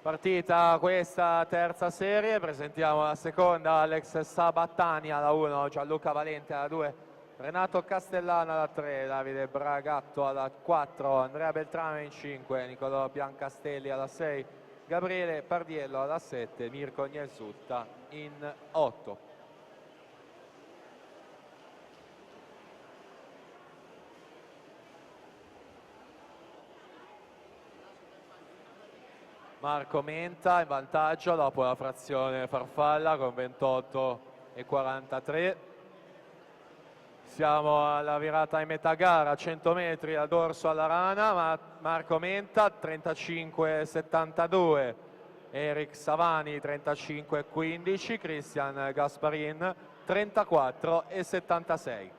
Partita questa terza serie, presentiamo la seconda, Alex Sabattani alla 1, Gianluca Valente alla 2, Renato Castellano alla 3, Davide Bragatto alla 4, Andrea Beltrame in 5, Nicolò Biancastelli alla 6, Gabriele Pardiello alla 7, Mirko Nielsutta in 8. Marco Menta in vantaggio dopo la frazione farfalla con 28,43. Siamo alla virata in metà gara, 100 metri a dorso alla rana, ma Marco Menta 35,72, Eric Savani 35,15, Christian Gasparin 34,76.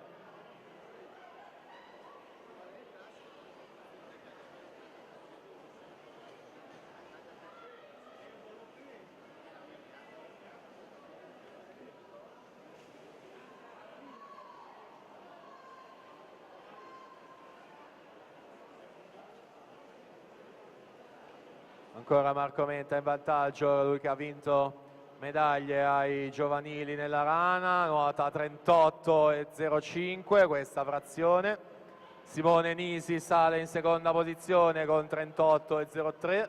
Ancora Marco Menta in vantaggio, lui che ha vinto medaglie ai giovanili nella rana, nuota 38,05 questa frazione. Simone Nisi sale in seconda posizione con 38,03.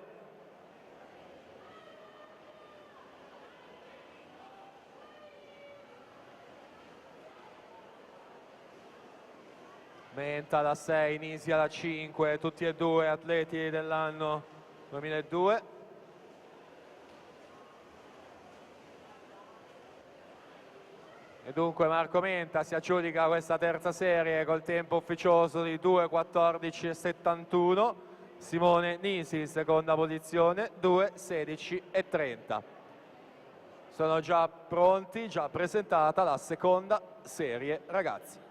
Menta alla 6, Nisi alla 5, tutti e due atleti dell'anno 2002. E dunque Marco Menta si aggiudica questa terza serie col tempo ufficioso di 2:14,71. Simone Nisi in seconda posizione 2:16,30. Sono già pronti, già presentata la seconda serie ragazzi.